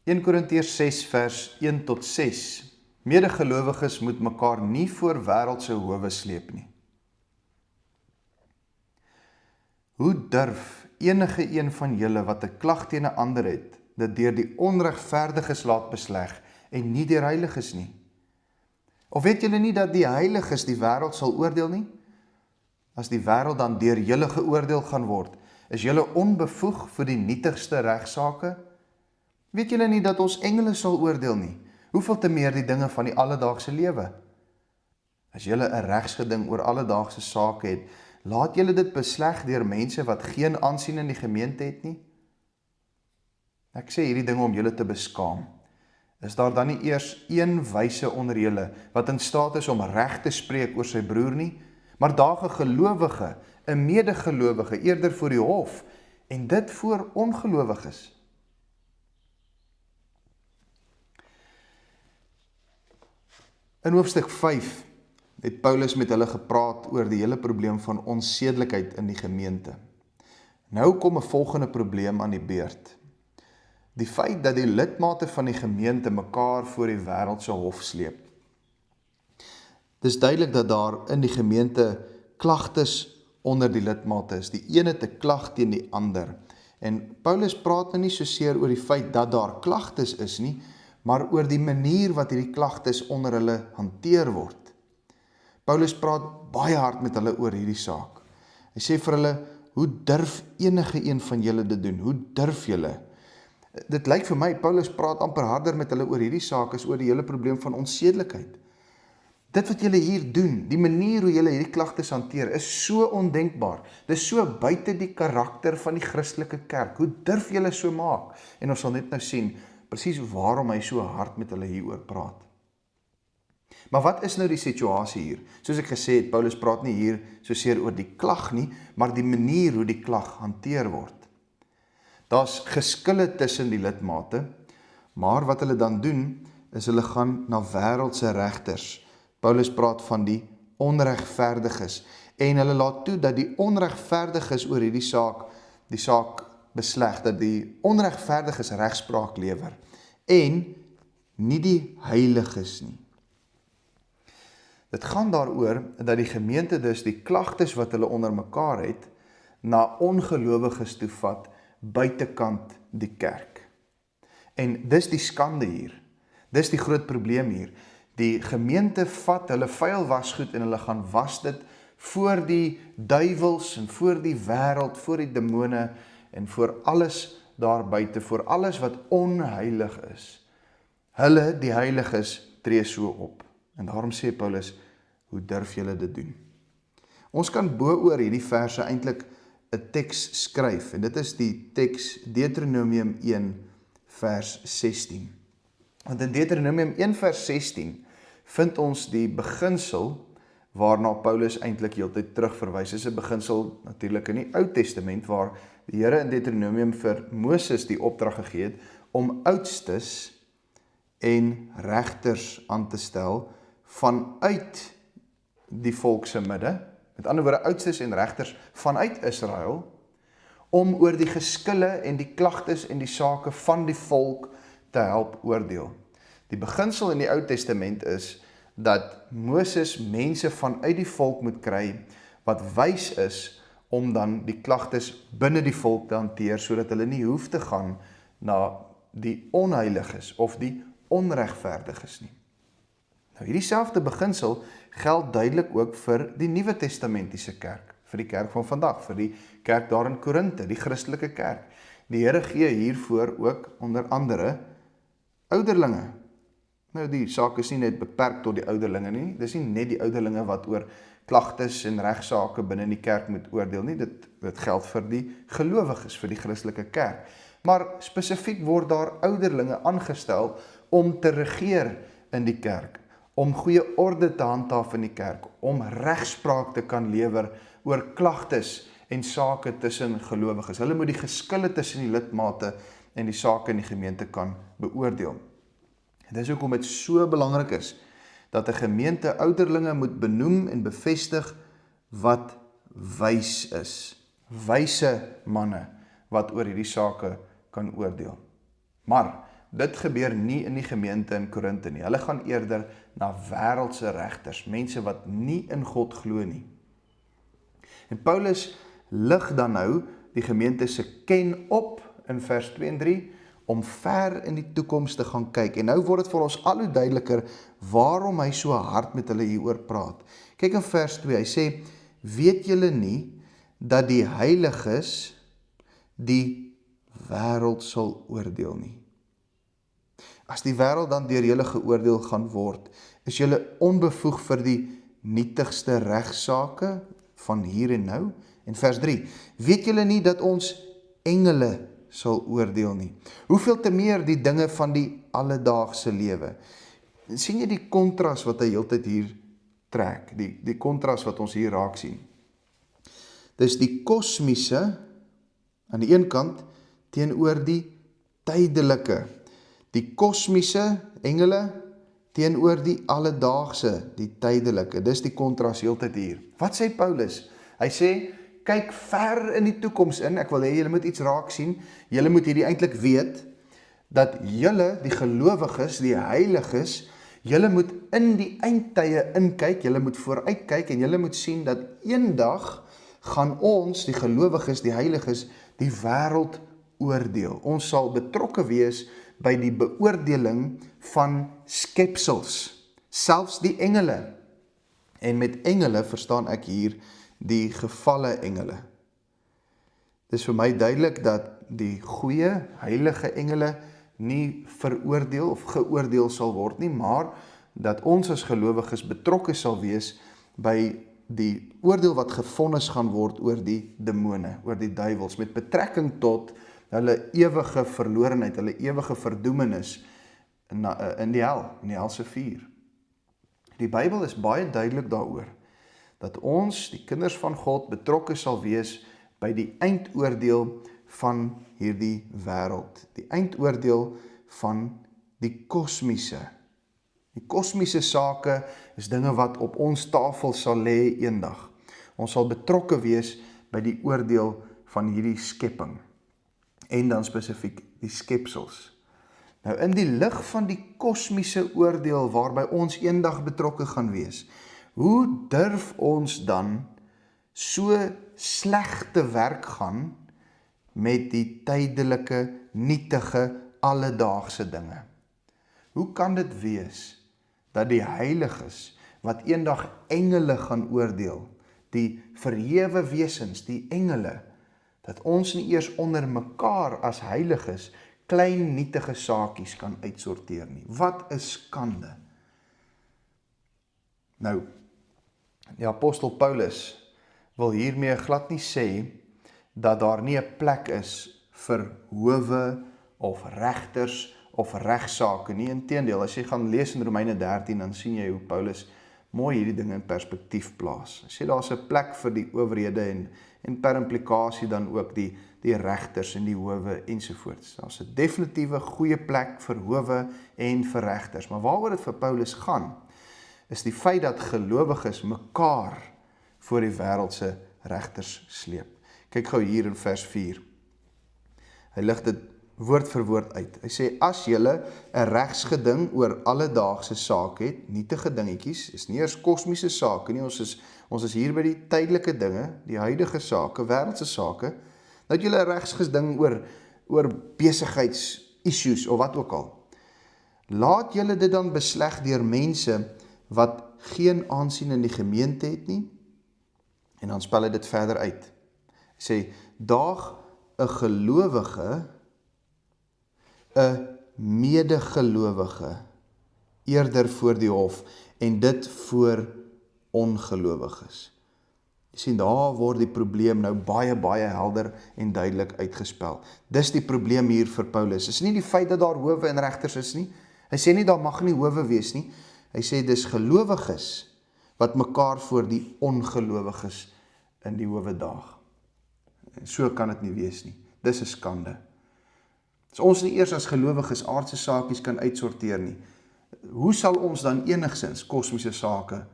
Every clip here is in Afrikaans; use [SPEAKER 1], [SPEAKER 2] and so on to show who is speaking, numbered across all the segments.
[SPEAKER 1] 1 Korintiërs 6 vers 1 tot 6. Medegelowiges moet mekaar nie voor wêreldse howe sleep nie. Hoe durf enige een van julle wat 'n klag teen 'n ander het, dit deur die onregverdiges laat besleg en nie deur heiliges nie? Of weet julle nie dat die heiliges die wêreld sal oordeel nie? As die wêreld dan deur julle geoordeel gaan word, is julle onbevoeg vir die nietigste regsaake? Weet julle nie dat ons engele sal oordeel nie? Hoeveel te meer die dinge van die alledaagse lewe? As julle 'n regsgeding oor alledaagse sake het, laat julle dit besleg deur mense wat geen aansien in die gemeente het nie? Ek sê hierdie dinge om julle te beskaam. Is daar dan nie eers een wyse onder julle wat in staat is om reg te spreek oor sy broer nie, maar daag 'n gelowige, 'n medegelowige eerder voor die hof en dit voor ongelowiges? In hoofstuk 5 het Paulus met hulle gepraat oor die hele probleem van onsedelikheid in die gemeente. Nou kom 'n volgende probleem aan die beurt. Die feit dat die lidmate van die gemeente mekaar voor die wêreldse hof sleep. Dis duidelik dat daar in die gemeente klagtes onder die lidmate is. Die een het 'n klag teen die ander. En Paulus praat nou nie soseer oor die feit dat daar klagtes is nie, maar oor die manier wat hierdie klagtes onder hulle hanteer word. Paulus praat baie hard met hulle oor hierdie saak. Hy sê vir hulle, hoe durf enige een van julle dit doen? Hoe durf julle? Dit lyk vir my, Paulus praat amper harder met hulle oor hierdie saak as oor die hele probleem van onsedelikheid. Dit wat julle hier doen, die manier hoe julle hierdie klagtes hanteer, is so ondenkbaar. Dit is so buite die karakter van die Christelike kerk. Hoe durf julle so maak? En ons sal net nou sien, presies waarom hy so hard met hulle hieroor praat. Maar wat is nou die situasie hier? Soos ek gesê het, Paulus praat nie hier soseer oor die klag nie, maar die manier hoe die klag hanteer word. Daar's geskille tussen die lidmate, maar wat hulle dan doen, is hulle gaan na wêreldse regters. Paulus praat van die onregverdiges, en hulle laat toe dat die onregverdiges oor hierdie saak besleg, dat die onregverdiges regspraak lewer, en nie die heiliges nie. Dit gaan daaroor dat die gemeente dus die klagtes wat hulle onder mekaar het, na ongelowiges toe vat, buitekant die kerk. En dis die skande hier, dis die groot probleem hier. Die gemeente vat hulle vuil wasgoed en hulle gaan was dit voor die duiwels en voor die wêreld, voor die demone en voor alles daar buite, voor alles wat onheilig is. Hulle, die heiliges, tree so op. En daarom sê Paulus, hoe durf julle dit doen? Ons kan bo-oor hierdie verse eintlik 'n teks skryf, en dit is die teks Deuteronomium 1 vers 16. Want in Deuteronomium 1 vers 16 vind ons die beginsel waarna Paulus eintlik heeltyd terugverwys. Dit is 'n beginsel natuurlik in die Ou Testament waar die Here in Deuteronomium vir Moses die opdrag gegee het om oudstes en regters aan te stel vanuit die volk se midde, met ander woorde oudstes en regters vanuit Israel, om oor die geskille en die klagtes en die sake van die volk te help oordeel. Die beginsel in die Ou Testament is dat Moses mense vanuit die volk moet kry wat wys is om dan die klagtes binne die volk te hanteer, sodat hulle nie hoef te gaan na die onheiliges of die onregverdiges nie. Nou hierdie selfde beginsel geld duidelik ook vir die Nuwe Testamentiese kerk, vir die kerk van vandag, vir die kerk daar in Korinthe, die Christelike kerk. Die Here gee hiervoor ook onder andere ouderlinge. Nou die saak is nie net beperk tot die ouderlinge nie, dis nie net die ouderlinge wat oor klagtes en regsaake binne in die kerk moet oordeel nie, dit geld vir die gelowiges, vir die Christelike kerk. Maar spesifiek word daar ouderlinge aangestel om te regeer in die kerk, om goeie orde te handhaaf in die kerk, om regspraak te kan lewer oor klagtes en sake tussen gelowiges. Hulle moet die geskille tussen die lidmate en die sake in die gemeente kan beoordeel. Dit is hoekom dit so belangrik is dat 'n gemeente ouderlinge moet benoem en bevestig wat wys is. Wyse manne wat oor hierdie sake kan oordeel. Maar dit gebeur nie in die gemeente in Korinthe nie. Hulle gaan eerder na wêreldse regters, mense wat nie in God glo nie. En Paulus lig dan nou die gemeente se ken op in vers 2 en 3, om ver in die toekoms te gaan kyk. En nou word dit vir ons al hoe duideliker waarom hy so hard met hulle hieroor praat. Kyk in vers 2, hy sê, weet julle nie dat die heiliges die wêreld sal oordeel nie? As die wêreld dan deur julle geoordeel gaan word, is julle onbevoeg vir die nietigste regsaake van hier en nou? En vers 3, weet julle nie dat ons engele sal oordeel nie? Hoeveel te meer die dinge van die alledaagse lewe? Sien jy die kontras wat hy heeltyd hier trek? Die kontras wat ons hier raak sien. Dis die kosmiese aan die een kant teenoor die tydelike. Die kosmiese engele teenoor die alledaagse, die tydelike. Dis die kontras heeltyd hier. Wat sê Paulus? Hy sê, kyk ver in die toekoms in. Ek wil hê julle moet iets raak sien. Julle moet hierdie eintlik weet dat julle, die gelowiges, die heiliges, julle moet in die eindtye inkyk, julle moet vooruitkyk en julle moet sien dat eendag gaan ons, die gelowiges, die heiliges, die wêreld oordeel. Ons sal betrokke wees by die beoordeling van skepsels, selfs die engele. En met engele verstaan ek hier die gevalle engele. Dis vir my duidelik dat die goeie, heilige engele nie veroordeel of geoordeel sal word nie, maar dat ons as gelowiges betrokke sal wees by die oordeel wat gevonnis gaan word oor die demone, oor die duiwels, met betrekking tot hulle ewige verlorenheid, hulle ewige verdoemenis in die helse vuur. Die Bybel is baie duidelik daaroor, dat ons, die kinders van God, betrokke sal wees by die eindoordeel van hierdie wêreld, die eindoordeel van die kosmiese. Die kosmiese sake is dinge wat op ons tafel sal lê eendag. Ons sal betrokke wees by die oordeel van hierdie skepping en dan spesifiek die skepsels. Nou in die lig van die kosmiese oordeel waarby ons eendag betrokke gaan wees, hoe durf ons dan so sleg te werk gaan met die tydelike, nietige, alledaagse dinge? Hoe kan dit wees dat die heiliges, wat eendag engele gaan oordeel, die verhewe wesens, die engele, dat ons nie eers onder mekaar as heiliges klein nietige saakies kan uitsorteer nie? Wat 'n skande! Nou, die apostel Paulus wil hiermee glad nie sê dat daar nie 'n plek is vir howe of regters of regsaake nie. Inteendeel, as jy gaan lees in Romeine 13, dan sien jy hoe Paulus mooi hierdie dinge in perspektief plaas. Hy sê daar's 'n plek vir die owerhede en per implikasie dan ook die regters en die howe ensovoorts. Daar's 'n definitiewe goeie plek vir howe en vir regters. Maar waaroor dit vir Paulus gaan, is die feit dat gelowiges mekaar voor die wêreldse regters sleep. Kyk gou hier in vers 4. Hy lig dit woord vir woord uit. Hy sê, as julle 'n regsgeding oor alledaagse sake het, nietige dingetjies, is nie eers kosmiese sake nie, ons is hier by die tydelike dinge, die huidige sake, wêreldse sake, dat julle 'n regsgeding oor besigheidsissues of wat ook al. Laat julle dit dan besleg deur mense wat geen aansien in die gemeente het nie, en dan spel hy dit verder uit. Hy sê, daag 'n gelowige, 'n medegelowige eerder voor die hof en dit voor ongelowiges. Jy sien, daar word die probleem nou baie helder en duidelik uitgespel. Dis die probleem hier vir Paulus. Is nie die feit dat daar howe en regters is nie. Hy sê nie daar mag nie howe wees nie. Hy sê dis gelowiges wat mekaar voor die ongelowiges in die howe daag. So kan dit nie wees nie. Dis 'n skande. As ons nie eers as gelowiges aardse saakies kan uitsorteer nie, hoe sal ons dan enigsins kosmiese sake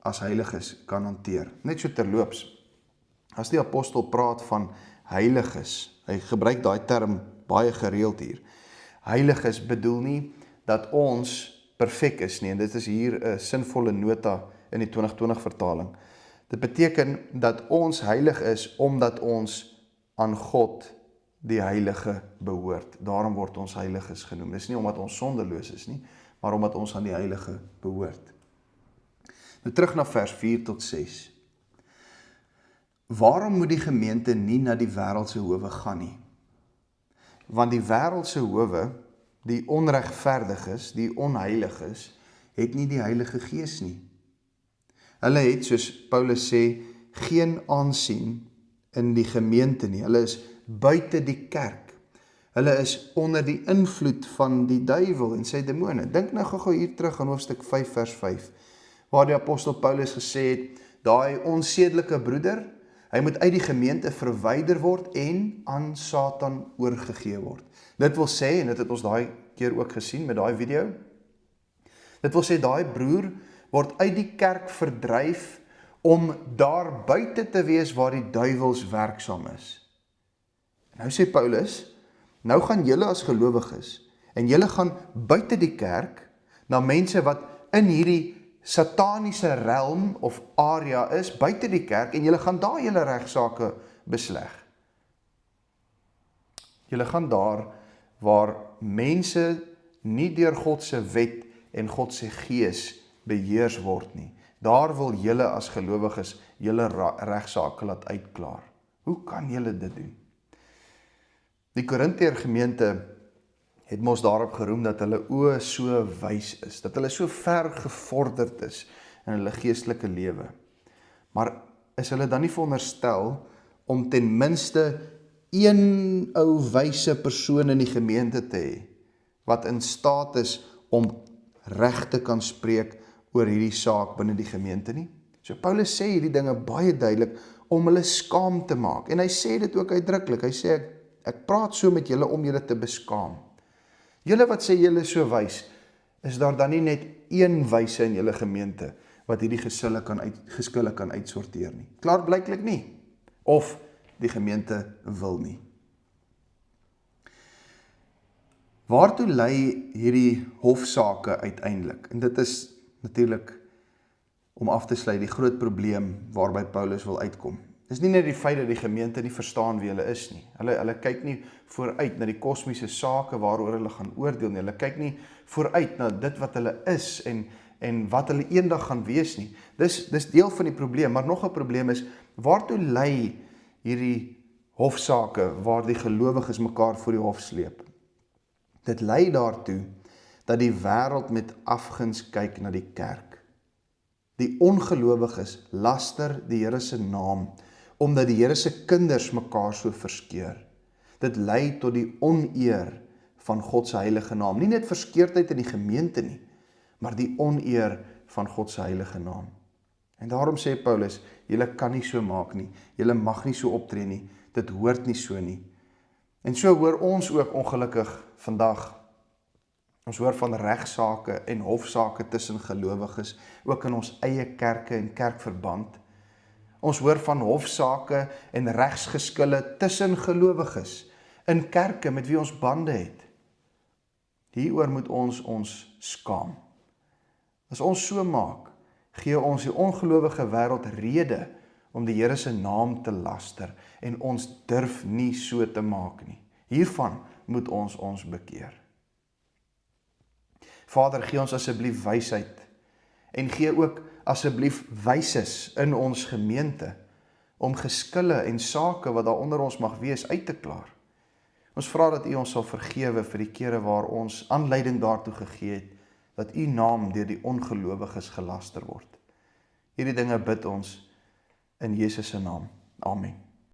[SPEAKER 1] as heiliges kan hanteer? Net so terloops, as die apostel praat van heiliges, hy gebruik daai term baie gereeld hier. Heilig is bedoel nie dat ons perfek is nie, en dit is hier 'n sinvolle nota in die 2020 vertaling. Dit beteken dat ons heilig is omdat ons aan God die heilige behoort. Daarom word ons heiliges genoem. Dis nie omdat ons sondeloos is nie, maar omdat ons aan die heilige behoort. Nou terug na vers 4 tot 6. Waarom moet die gemeente nie na die wêreldse howe gaan nie? Want die wêreldse howe, die onregverdig is, die onheilig is, het nie die Heilige Gees nie. Hulle het, soos Paulus sê, geen aansien in die gemeente nie. Hulle is buite die kerk. Hulle is onder die invloed van die duiwel en sy demone. Dink nou gou hier terug aan hoofstuk 5 vers 5, waar die apostel Paulus gesê het, daai onsedelike broeder, hy moet uit die gemeente verwyder word en aan Satan oorgegee word. Dit wil sê, en dit het ons daai keer ook gesien met daai video, dit wil sê, daai broer word uit die kerk verdryf om daar buite te wees waar die duiwels werksaam is. Nou sê Paulus, nou gaan julle as gelowiges, en julle gaan buite die kerk, na mense wat in hierdie sataniese realm of area is, buite die kerk, en julle gaan daar julle regsaake besleg. Julle gaan daar waar mense nie deur God se wet en God se gees beheers word nie. Daar wil julle as gelowiges julle regsaake laat uitklaar. Hoe kan julle dit doen? Die Korintiër gemeente het mos daarop geroem dat hulle oë so wys is, dat hulle so ver gevorderd is in hulle geestelike lewe. Maar is hulle dan nie veronderstel om ten minste een ou wyse persoon in die gemeente te hê, wat in staat is om reg te kan spreek oor hierdie saak binne die gemeente nie? So Paulus sê hierdie dinge baie duidelik om hulle skaam te maak. En hy sê dit ook uitdruklik. Hy sê, ek praat so met julle om julle te beskaam. Julle wat sê julle so wys, is daar dan nie net een wyse in julle gemeente wat hierdie geskille kan uitsorteer nie? Klaarblyklik nie. Of die gemeente wil nie. Waartoe lei hierdie hofsaake uiteindelik? En dit is natuurlik om af te sluit die groot probleem waarby Paulus wil uitkom. Dis nie net die feit dat die gemeente nie verstaan wie hulle is nie. Hulle kyk nie vooruit na die kosmiese sake waaroor hulle gaan oordeel nie. Hulle kyk nie vooruit na dit wat hulle is en wat hulle eendag gaan wees nie. Dis deel van die probleem, maar nog 'n probleem is, waartoe lei hierdie hofsaake waar die gelowiges mekaar voor die hof sleep? Dit lei daartoe dat die wêreld met afguns kyk na die kerk. Die ongelowiges laster die Here se naam, omdat die Here se kinders mekaar so verskeur. Dit lei tot die oneer van God se heilige naam. Nie net verskeurdheid in die gemeente nie, maar die oneer van God se heilige naam. En daarom sê Paulus, julle kan nie so maak nie, julle mag nie so optree nie, dit hoort nie so nie. En so hoor ons ook ongelukkig vandag, ons hoor van regsaake en hofsaake tussen gelowiges, ook in ons eie kerke en kerkverband. Ons hoor van hofsaake en regsgeskille tussen gelowiges, in kerke met wie ons bande het. Hieroor moet ons skaam. As ons so maak, gee ons die ongelowige wêreld rede om die Here se naam te laster, en ons durf nie so te maak nie. Hiervan moet ons bekeer. Vader, gee ons asseblief wysheid, en gee ook asseblief wyses in ons gemeente, om geskille en sake wat daar onder ons mag wees uit te klaar. Ons vra dat U ons sal vergewe vir die kere waar ons aanleiding daartoe gegee het, dat U naam deur die ongelowiges gelaster word. Hierdie dinge bid ons in Jesus se naam. Amen.